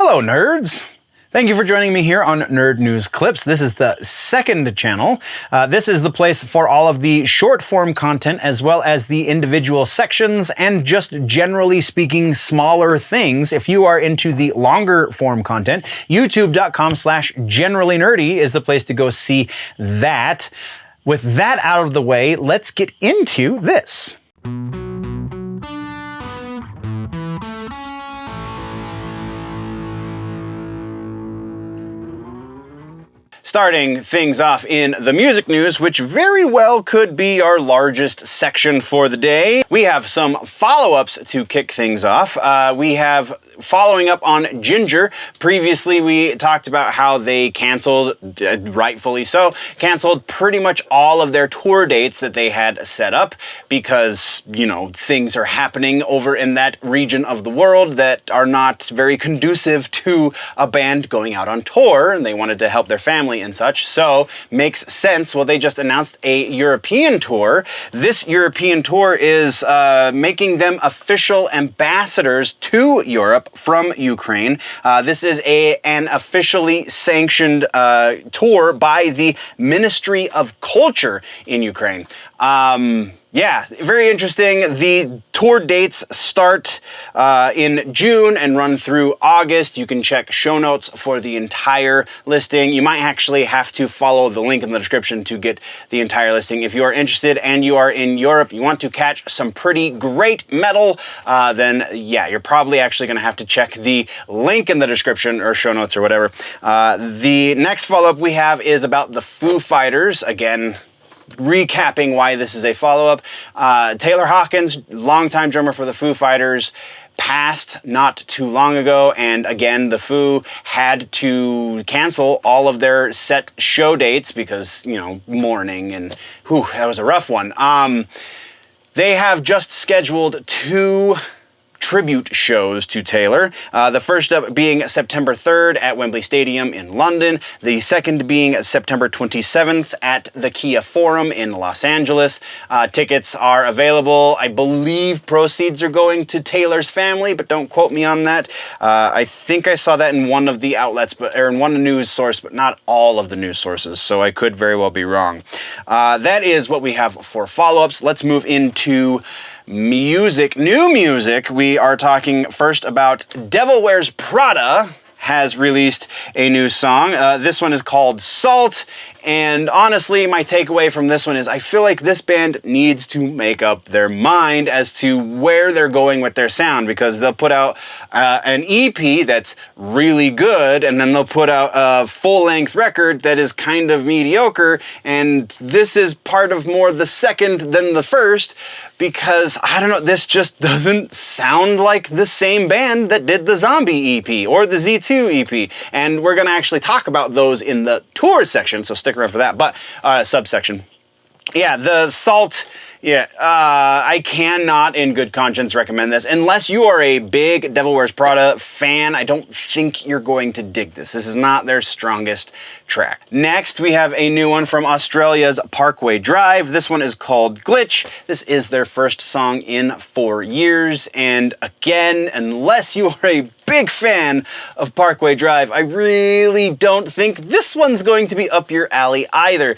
Hello, nerds! Thank you for joining me here on Nerd News Clips. This is the second channel. This is the place for all of the short-form content as well as the individual sections and just generally speaking smaller things. If you are into the longer form content, youtube.com/generallynerdy is the place to go see that. With that out of the way, let's get into this. Starting things off in the music news, which very well could be our largest section for the day. We have some follow-ups to kick things off. We have following up on Jinjer. Previously, we talked about how they canceled, rightfully so, canceled pretty much all of their tour dates that they had set up because, you know, things are happening over in that region of the world that are not very conducive to a band going out on tour, and they wanted to help their family and such, so makes sense. Well, they just announced a European tour. This European tour is making them official ambassadors to Europe from Ukraine. This is an officially sanctioned tour by the Ministry of Culture in Ukraine. Yeah, very interesting. The tour dates start in June and run through August. You can check show notes for the entire listing. You might actually have to follow the link in the description to get the entire listing. If you are interested and you are in Europe, you want to catch some pretty great metal, then yeah, you're probably actually going to have to check the link in the description or show notes or whatever. The next follow-up we have is about the Foo Fighters. Again, recapping why this is a follow-up. Taylor Hawkins, longtime drummer for the Foo Fighters, passed not too long ago, and again, the Foo had to cancel all of their set show dates because, you know, mourning, and whew, that was a rough one. They have just scheduled 2 tribute shows to Taylor. The first up being September 3rd at Wembley Stadium in London. The second being September 27th at the Kia Forum in Los Angeles. Tickets are available. I believe proceeds are going to Taylor's family, but don't quote me on that. I think I saw that in one of the outlets, or in one news source, but not all of the news sources, so I could very well be wrong. That is what we have for follow-ups. Let's move into music. New music. We are talking first about Devil Wears Prada has released a new song. This one is called Salt, and honestly, my takeaway from this one is I feel like this band needs to make up their mind as to where they're going with their sound, because they'll put out an EP that's really good, and then they'll put out a full-length record that is kind of mediocre, and this is part of more the second than the first, because, I don't know, this just doesn't sound like the same band that did the Zombie EP or the Z2 EP, and we're going to actually talk about those in the tour section, so stick around for that, but subsection. Yeah, the Salt, yeah, I cannot in good conscience recommend this. Unless you are a big Devil Wears Prada fan, I don't think you're going to dig this. This is not their strongest track. Next, we have a new one from Australia's Parkway Drive. This one is called Glitch. This is their first song in 4 years, and again, unless you are a big fan of Parkway Drive, I really don't think this one's going to be up your alley either.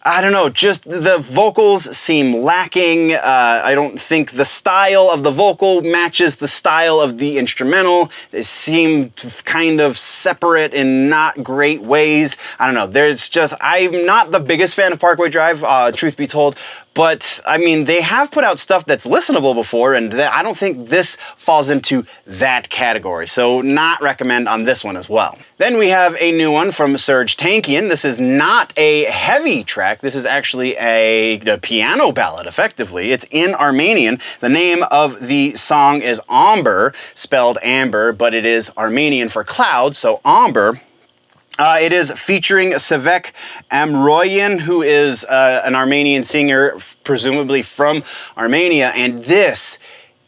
I don't know, just the vocals seem lacking. I don't think the style of the vocal matches the style of the instrumental. They seem kind of separate in not great ways. I don't know, I'm not the biggest fan of Parkway Drive, truth be told, but, I mean, they have put out stuff that's listenable before, and I don't think this falls into that category, so not recommend on this one as well. Then we have a new one from Serj Tankian. This is not a heavy track. This is actually a piano ballad, effectively. It's in Armenian. The name of the song is Amber, spelled Amber, but it is Armenian for cloud, so Amber. It is featuring Sevek Amroyan, who is an Armenian singer, presumably from Armenia, and this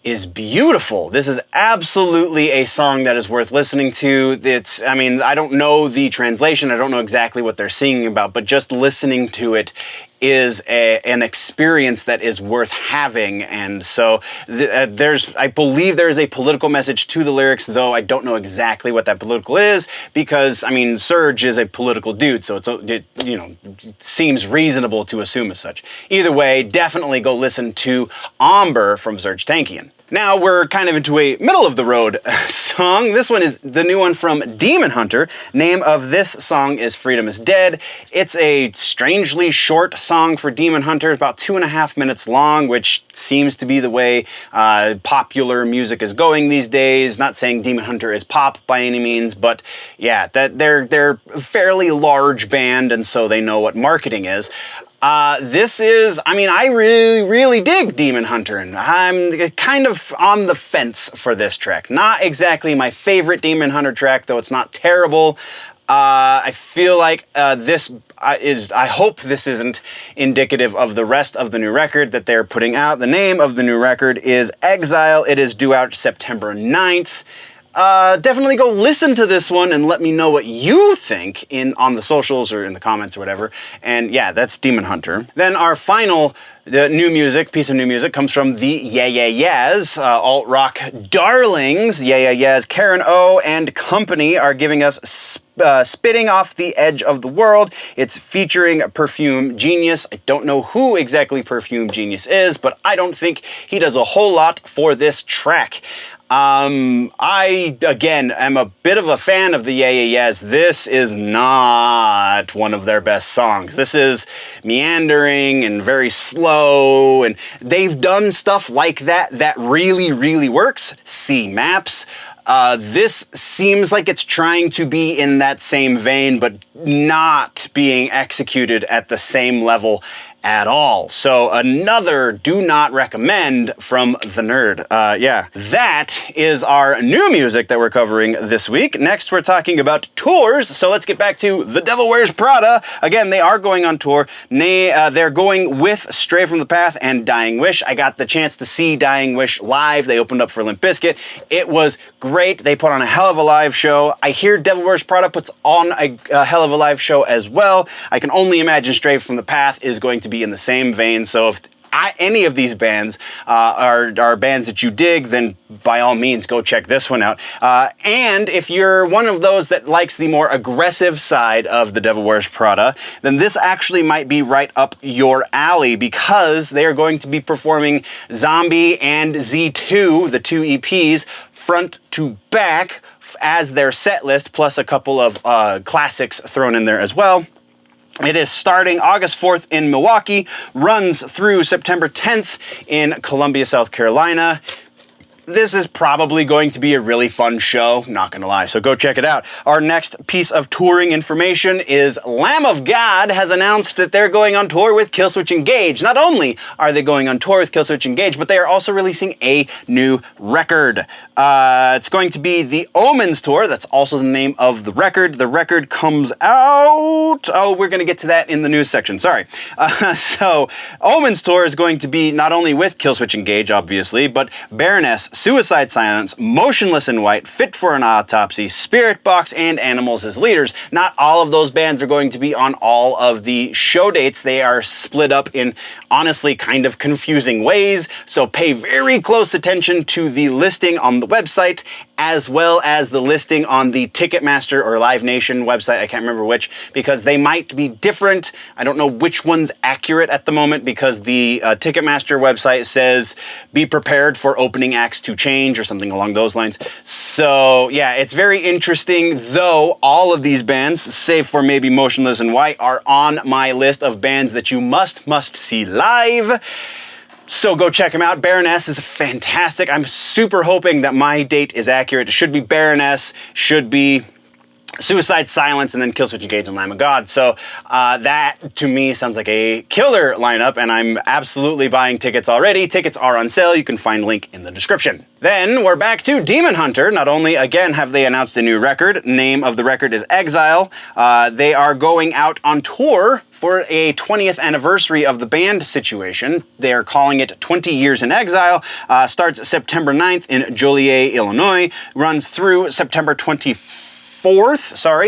is beautiful. This is absolutely a song that is worth listening to. I mean, I don't know the translation, I don't know exactly what they're singing about, but just listening to it is an experience that is worth having. And so I believe there is a political message to the lyrics, though I don't know exactly what that political is, because, I mean, Serj is a political dude, so it seems reasonable to assume as such. Either way, definitely go listen to Amber from Serj Tankian. Now we're kind of into a middle-of-the-road song. This one is the new one from Demon Hunter. Name of this song is Freedom is Dead. It's a strangely short song for Demon Hunter, about 2.5 minutes long, which seems to be the way popular music is going these days. Not saying Demon Hunter is pop by any means, but yeah, that they're a fairly large band, and so they know what marketing is. This is, I mean, I really dig Demon Hunter, and I'm kind of on the fence for this track. Not exactly my favorite Demon Hunter track, though it's not terrible. I feel like I hope this isn't indicative of the rest of the new record that they're putting out. The name of the new record is Exile. It is due out September 9th. Definitely go listen to this one and let me know what you think on the socials or in the comments or whatever. And yeah, that's Demon Hunter. Then our final piece of new music comes from the Yeah Yeah Yeahs, alt-rock darlings. Yeah Yeah Yeahs, Karen O and company are giving us Spitting Off the Edge of the World. It's featuring Perfume Genius. I don't know who exactly Perfume Genius is, but I don't think he does a whole lot for this track. I, again, am a bit of a fan of the Yeah Yeah Yeahs. This is not one of their best songs. This is meandering and very slow, and they've done stuff like that really works. See Maps. This seems like it's trying to be in that same vein, but not being executed at the same level at all. So another do not recommend from the nerd. Yeah, that is our new music that we're covering this week. Next, we're talking about tours. So let's get back to The Devil Wears Prada. Again, they are going on tour. They're going with Stray from the Path and Dying Wish. I got the chance to see Dying Wish live. They opened up for Limp Bizkit. It was great. They put on a hell of a live show. I hear Devil Wears Prada puts on a hell of a live show as well. I can only imagine Stray from the Path is going to be in the same vein. So if any of these bands are bands that you dig, then by all means go check this one out. And if you're one of those that likes the more aggressive side of The Devil Wears Prada, then this actually might be right up your alley, because they are going to be performing Zombie and Z2, the two EPs, front to back as their set list, plus a couple of classics thrown in there as well. It is starting August 4th in Milwaukee, runs through September 10th in Columbia, South Carolina. This is probably going to be a really fun show, not gonna lie, so go check it out. Our next piece of touring information is Lamb of God has announced that they're going on tour with Killswitch Engage. Not only are they going on tour with Killswitch Engage, but they are also releasing a new record. It's going to be the Omens tour. That's also the name of the record. The record comes out... Oh, we're gonna get to that in the news section, sorry. So, Omens tour is going to be not only with Killswitch Engage, obviously, but Baroness, Suicide Silence, Motionless in White, Fit for an Autopsy, Spirit Box, and Animals as leaders. Not all of those bands are going to be on all of the show dates. They are split up in, honestly, kind of confusing ways, so pay very close attention to the listing on the website, as well as the listing on the Ticketmaster or Live Nation website, I can't remember which, because they might be different. I don't know which one's accurate at the moment, because the Ticketmaster website says, be prepared for opening acts to change, or something along those lines. So yeah, it's very interesting, though all of these bands, save for maybe Motionless in White, are on my list of bands that you must see live. So go check them out. Baroness is fantastic. I'm super hoping that my date is accurate. It should be Baroness, should be Suicide Silence, and then Killswitch Engage and Lamb of God. So that, to me, sounds like a killer lineup, and I'm absolutely buying tickets already. Tickets are on sale. You can find link in the description. Then we're back to Demon Hunter. Not only, again, have they announced a new record. Name of the record is Exile. They are going out on tour for a 20th anniversary of the band situation. They are calling it 20 Years in Exile. Starts September 9th in Joliet, Illinois. Runs through September 24th,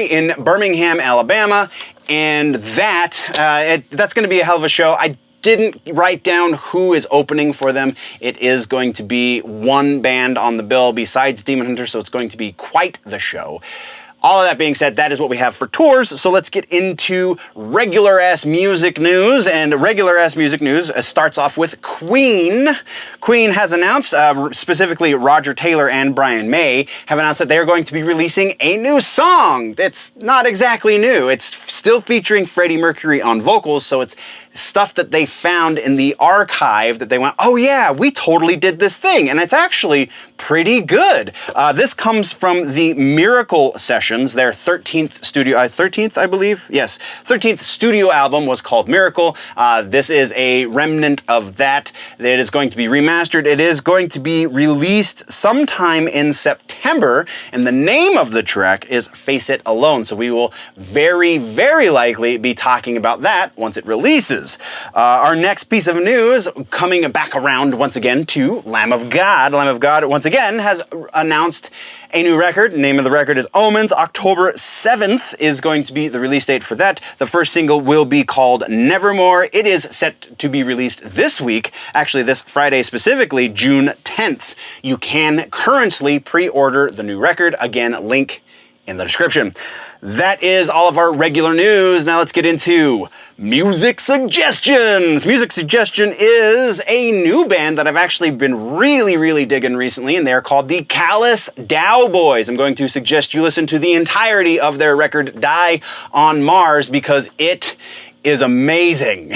in Birmingham, Alabama. and that's going to be a hell of a show. I didn't write down who is opening for them. It is going to be one band on the bill besides Demon Hunter, so it's going to be quite the show. All of that being said, that is what we have for tours, so let's get into regular-ass music news, and regular-ass music news starts off with Queen. Queen has announced, specifically Roger Taylor and Brian May, have announced that they are going to be releasing a new song. It's not exactly new. It's still featuring Freddie Mercury on vocals, so it's stuff that they found in the archive that they went, oh yeah, we totally did this thing, and it's actually pretty good. This comes from the Miracle Sessions, their 13th studio, 13th I believe? Yes, 13th studio album was called Miracle. This is a remnant of that. It is going to be remastered. It is going to be released sometime in September, and the name of the track is Face It Alone, so we will very, very likely be talking about that once it releases. Our next piece of news, coming back around once again to Lamb of God. Lamb of God, once again, has announced a new record. The name of the record is Omens. October 7th is going to be the release date for that. The first single will be called Nevermore. It is set to be released this week, actually this Friday specifically, June 10th. You can currently pre-order the new record. Again, link in the description. That is all of our regular news. Now let's get into music suggestions. Music suggestion is a new band that I've actually been really, really digging recently, and they're called the Callous Daoboys. I'm going to suggest you listen to the entirety of their record Die on Mars because it is amazing.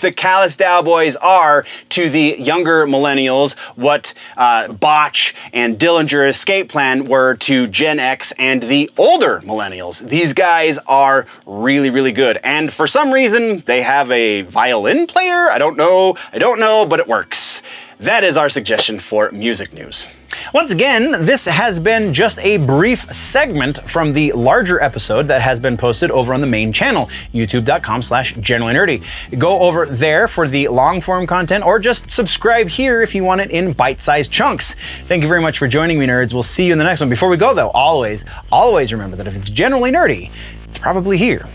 The Callous Daoboys are, to the younger millennials, what Botch and Dillinger Escape Plan were to Gen X and the older millennials. These guys are really, really good. And for some reason, they have a violin player. I don't know, but it works. That is our suggestion for music news. Once again, this has been just a brief segment from the larger episode that has been posted over on the main channel, youtube.com/generallynerdy. Go over there for the long form content, or just subscribe here if you want it in bite-sized chunks. Thank you very much for joining me, nerds. We'll see you in the next one. Before we go though, always remember that if it's generally nerdy, it's probably here.